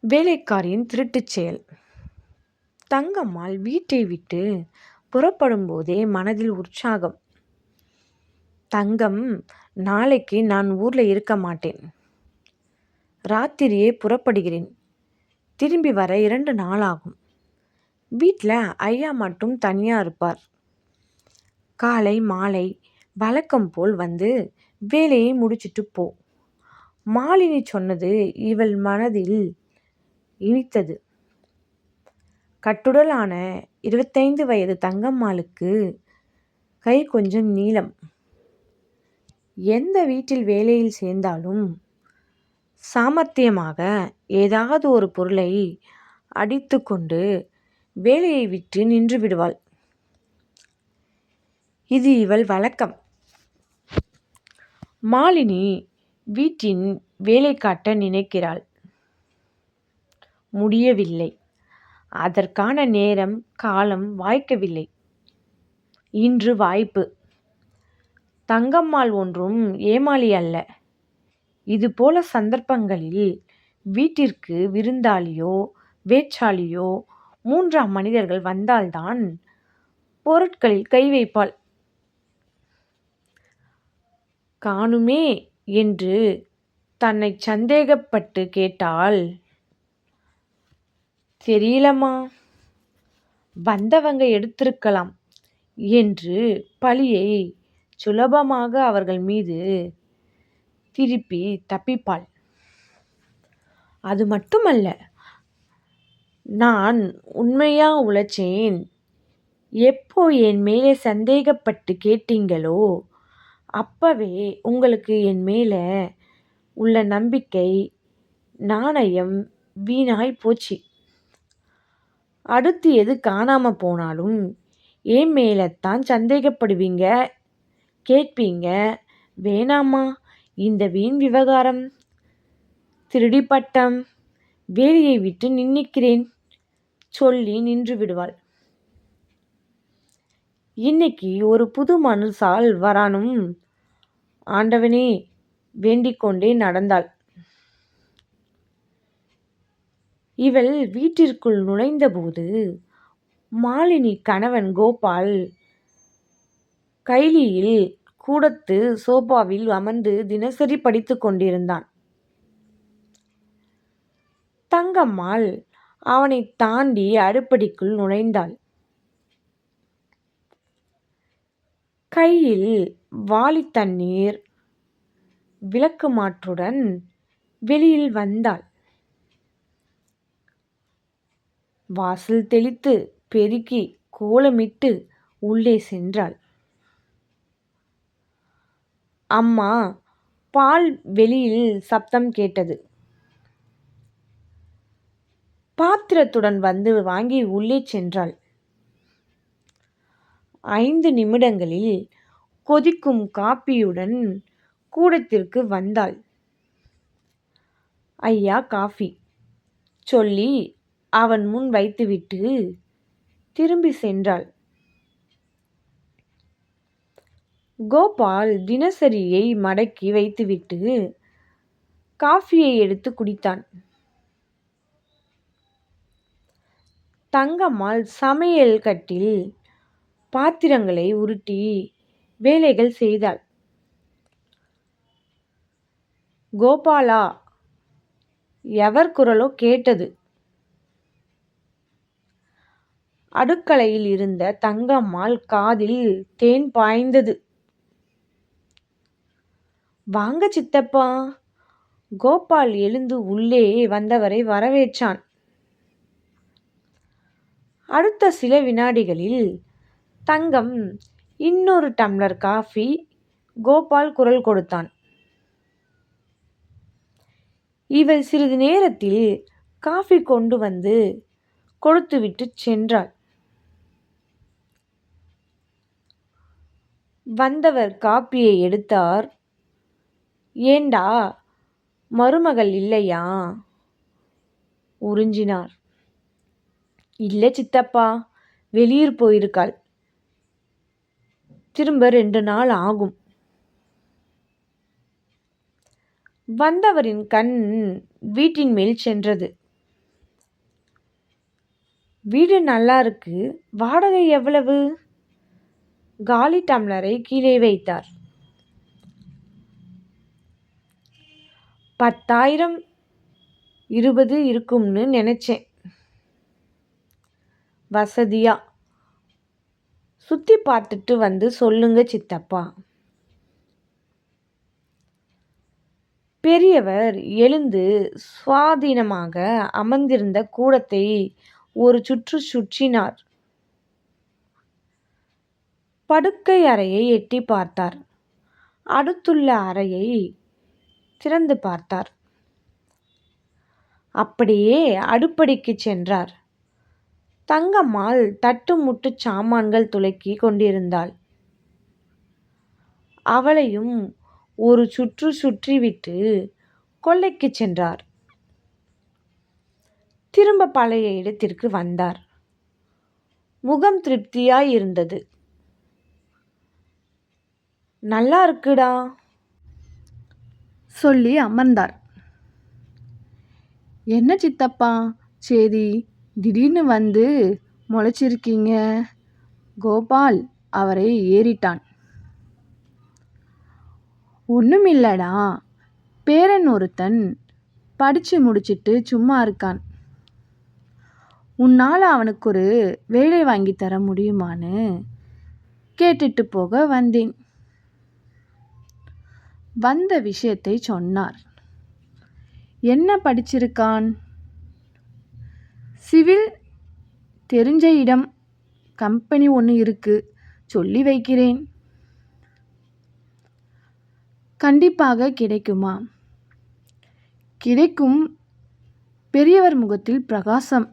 வேலைக்காரியின் திருட்டுச் செயல். தங்கம்மாள் வீட்டை விட்டு புறப்படும்போதே மனதில் உற்சாகம். தங்கம், நாளைக்கு நான் ஊர்ல இருக்க மாட்டேன். ராத்திரியே புறப்படுகிறேன். திரும்பி வர 2 நாளாகும். வீட்ல ஐயா மட்டும் தனியா இருப்பார். காலை மாலை வழக்கம் போல் வந்து வேலையை முடிச்சிட்டு போ. மாலினி சொன்னது இவள் மனதில் இனித்தது. கட்டுடலான 25 வயது தங்கம்மாளுக்கு கை கொஞ்சம் நீளம். எந்த வீட்டில் வேலையில் சேர்ந்தாலும் சாமர்த்தியமாக ஏதாவது ஒரு பொருளை அடித்துக்கொண்டு வேலையை விட்டு நின்று விடுவாள். இது இவள் வழக்கம். மாலினி வீட்டின் வேலை காட்ட நினைக்கிறாள். முடியவில்லை. அதற்கான நேரம் காலம் வாய்க்கவில்லை. இன்று வாய்ப்பு. தங்கம்மாள் ஒன்றும் ஏமாளி அல்ல. இதுபோல சந்தர்ப்பங்களில் வீட்டிற்கு விருந்தாளியோ வேச்சாளியோ 3ஆம் மனிதர்கள் வந்தால்தான் பொருட்களில் கை வைப்பாள். காணுமே என்று தன்னை சந்தேகப்பட்டு கேட்டால், தெரியலம்மா, வந்தவங்க எடுத்திருக்கலாம் என்று பழியை சுலபமாக அவர்கள் மீது திருப்பி தப்பிப்பாள். அது மட்டுமல்ல, நான் உண்மையா உழைச்சேன். எப்போ என் மேலே சந்தேகப்பட்டு கேட்டீங்களோ அப்பவே உங்களுக்கு என் மேலே உள்ள நம்பிக்கை நாணயம் வீணாய் போச்சு. அடுத்து எது காணாம போனாலும் என் மேலத்தான் சந்தேகப்படுவீங்க, கேட்பீங்க. வேணாமா இந்த வீண் விவகாரம். திருடி பட்டம், வேலையை விட்டு நின்னிக்கிறேன் சொல்லி நின்று விடுவாள். இன்னைக்கு ஒரு புது மனுசால் வரானும் ஆண்டவனே வேண்டிக்கொண்டே நடந்தாள். இவள் வீட்டிற்குள் நுழைந்தபோது மாலினி கணவன் கோபால் கைலியில் கூடத்து சோபாவில் அமர்ந்து தினசரி படித்துக் கொண்டிருந்தான். தங்கம்மாள் அவனை தாண்டி அடுப்படிக்குள் நுழைந்தாள். கையில் வாளி தண்ணீர் விளக்குமாற்றுடன் வெளியில் வந்தாள். வாசல் தெளித்து பெருக்கி கோலமிட்டு உள்ளே சென்றாள். அம்மா, பால் வெளியில் சப்தம் கேட்டது. பாத்திரத்துடன் வந்து வாங்கி உள்ளே சென்றாள். 5 நிமிடங்களில் கொதிக்கும் காப்பியுடன் கூடத்திற்கு வந்தாள். ஐயா காஃபி சொல்லி அவன் முன் வைத்துவிட்டு திரும்பி சென்றாள். கோபால் தினசரியை மடக்கி வைத்துவிட்டு காஃபியை எடுத்து குடித்தான். தங்கம்மாள் சமையல் கட்டில் பாத்திரங்களை உருட்டி வேலைகள் செய்தாள். கோபாலா எவர் குரலோ கேட்டது. அடுக்களையில் இருந்த தங்கம்மாள் காதில் தேன் பாய்ந்தது. வாங்க சித்தப்பா. கோபால் எழுந்து உள்ளே வந்தவரை வரவேற்றான். அடுத்த சில வினாடிகளில் தங்கம் இன்னொரு டம்ளர் காஃபி கோபால் குரல் கொடுத்தான். இவள் சிறிது நேரத்தில் காஃபி கொண்டு வந்து கொடுத்துவிட்டு சென்றாள். வந்தவர் காப்பியை எடுத்தார். ஏண்டா, மருமகள் இல்லையா? உறிஞ்சினார். இல்லை சித்தப்பா, வெளியூர் போயிருக்காள். திரும்ப 2 நாள் ஆகும். வந்தவரின் கண் வீட்டின் மேல் சென்றது. வீடு நல்லா இருக்கு. வாடகை எவ்வளவு? காலி டம்ளரை கீழே வைத்தார். 10,000 20 இருக்கும்னு நினைச்சேன். வசதியா சுத்தி பார்த்துட்டு வந்து சொல்லுங்க சித்தப்பா. பெரியவர் எழுந்து சுவாதீனமாக அமர்ந்திருந்த கூடத்தை ஒரு சுற்று சுற்றினார். படுக்கை அறையை எட்டி பார்த்தார். அடுத்துள்ள அறையை திறந்து பார்த்தார். அப்படியே அடுப்படிக்கு சென்றார். தங்கம்மாள் தட்டு முட்டு சாமான்கள் துலக்கி கொண்டிருந்தாள். அவளையும் ஒரு சுற்று சுற்றிவிட்டு கொல்லைக்கு சென்றார். திரும்ப பழைய இடத்திற்கு வந்தார். முகம் திருப்தியாய் இருந்தது. நல்லா இருக்குடா சொல்லி அமர்ந்தார். என்ன சித்தப்பா சரி திடீர்னு வந்து முளைச்சிருக்கீங்க? கோபால் அவரை ஏறிட்டான். ஒன்றுமில்லடா, பேரன் ஒருத்தன் படித்து முடிச்சிட்டு சும்மா இருக்கான். உன்னால் அவனுக்கு ஒரு வேலை வாங்கி தர முடியுமான்னு கேட்டுட்டு போக வந்தேன். வந்த விஷயத்தை சொன்னார். என்ன படிச்சிருக்கான்? சிவில். தெரிஞ்ச இடம் கம்பெனி ஒன்று இருக்கு, சொல்லி வைக்கிறேன். கண்டிப்பாக கிடைக்குமா? கிடைக்கும். பெரியவர் முகத்தில் பிரகாசம்.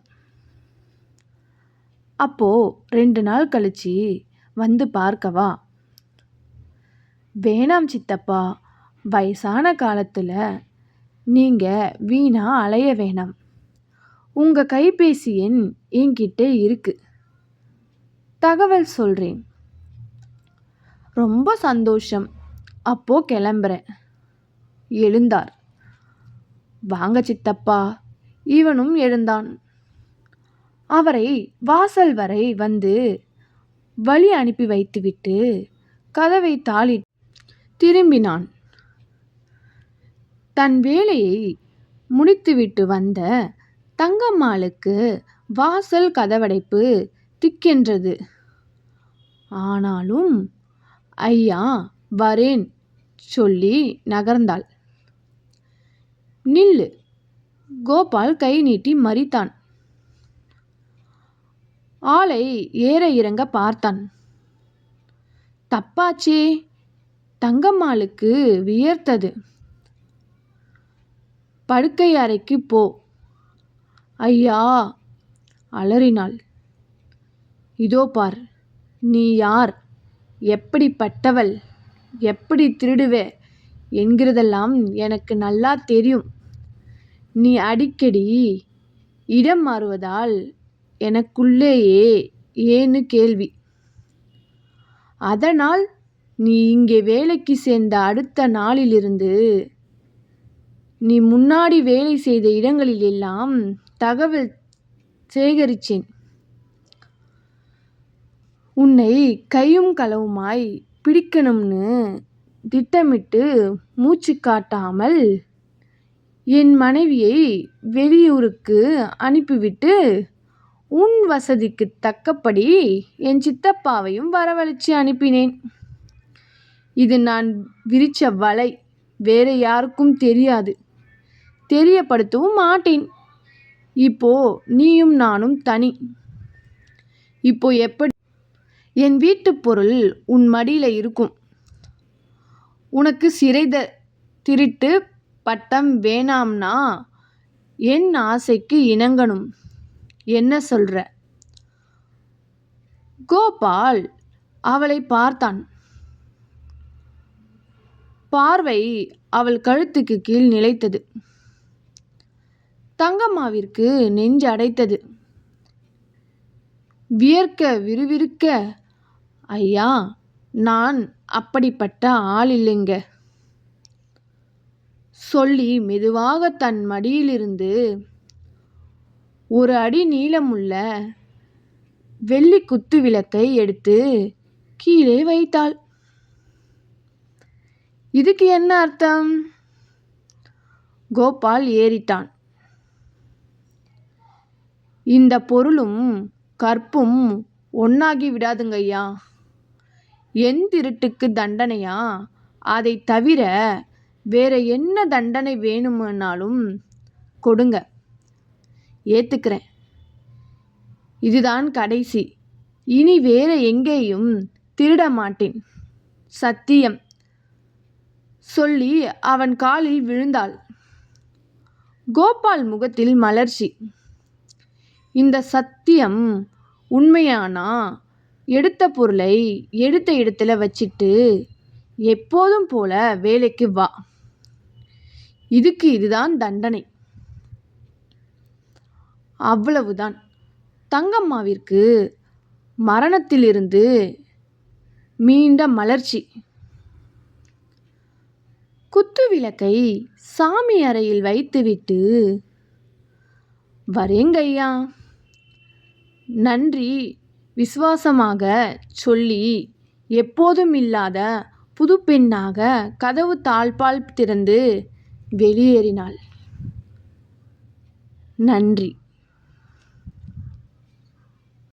அப்போ 2 நாள் கழிச்சு வந்து பார்க்கவா? வேணாம் சித்தப்பா, வயசான காலத்தில் நீங்கள் வீணா அலைய வேணாம். உங்கள் கைபேசி எண் என்கிட்ட இருக்கு, தகவல் சொல்கிறேன். ரொம்ப சந்தோஷம். அப்போ கிளம்புறேன். எழுந்தார். வாங்க சித்தப்பா. இவனும் எழுந்தான். அவரை வாசல் வரை வந்து வழி அனுப்பி வைத்துவிட்டு கதவை தாளி திரும்பினான். தன் வேலையை முடித்துவிட்டு வந்த தங்கம்மாளுக்கு வாசல் கதவடைப்பு திக்கென்றது. ஆனாலும் ஐயா வரேன் சொல்லி நகர்ந்தாள். நில்லு. கோபால் கை நீட்டி மறித்தான். ஆளை ஏற இறங்க பார்த்தான். தப்பாச்சே. தங்கம்மாளுக்கு வியர்த்தது. படுக்கை அறைக்கு போ ஐயா அலறினாள். இதோ பார், நீ யார், எப்படிப்பட்டவள், எப்படி திருடுவே என்கிறதெல்லாம் எனக்கு நல்லா தெரியும். நீ அடிக்கடி இடம் மாறுவதால் எனக்குள்ளேயே ஏன்னு கேள்வி. அதனால் நீ இங்கே வேலைக்கு சேர்ந்த அடுத்த நாளிலிருந்து நீ முன்னாடி வேலை செய்த இடங்களிலெல்லாம் தகவல் சேகரித்தேன். உன்னை கையும் களவுமாய் பிடிக்கணும்னு திட்டமிட்டு மூச்சு காட்டாமல் என் மனைவியை வெளியூருக்கு அனுப்பிவிட்டு உன் வசதிக்கு தக்கபடி என் சித்தப்பாவையும் வரவழைச்சு அனுப்பினேன். இது நான் விரிச்ச வலை, வேற யாருக்கும் தெரியாது, தெரியப்படுத்தவும் மாட்டேன். இப்போ நீயும் நானும் தனி. இப்போ எப்படி? என் வீட்டு பொருள் உன் மடியில் இருக்கும். உனக்கு சிறை திருட்டு பட்டம் வேணாம்னா என் ஆசைக்கு இணங்கணும். என்ன சொல்ற? கோபால் அவளை பார்த்தான். பார்வை அவள் கழுத்துக்கு கீழ் நிலைத்தது. தங்கம்மாவிற்கு நெஞ்சு அடைத்தது. வியர்க்க விறுவிறுக்க, ஐயா நான் அப்படிப்பட்ட ஆள் இல்லைங்க சொல்லி மெதுவாக தன் மடியிலிருந்து 1 அடி நீளமுள்ள வெள்ளி குத்து விளக்கை எடுத்து கீழே வைத்தாள். இதுக்கு என்ன அர்த்தம்? கோபால் ஏறிட்டான். இந்த பொருளும் கற்பும் ஒன்னாகி விடாதுங்கய்யா. என் திருட்டுக்கு தண்டனையா? அதை தவிர வேற என்ன தண்டனை வேணுமானாலும் கொடுங்க, ஏத்துக்கிறேன். இதுதான் கடைசி. இனி வேற எங்கேயும் திருட மாட்டேன், சத்தியம் சொல்லி அவன் காலில் விழுந்தாள். கோபால் முகத்தில் மலர்ச்சி. இந்த சத்தியம் உண்மையானா எடுத்த பொருளை எடுத்த இடத்துல வச்சிட்டு எப்போதும் போல வேலைக்கு வா. இதுதான் தண்டனை. அவ்வளவுதான். தங்கம்மாவிற்கு மரணத்திலிருந்து மீண்ட மலர்ச்சி. குத்து விளக்கை சாமி அறையில் வைத்துவிட்டு வரேங்கய்யா, நன்றி விசுவாசமாக சொல்லி எப்போதும் இல்லாத புது பெண்ணாக கதவு தாழ்பால் திறந்து வெளியேறினாள். நன்றி.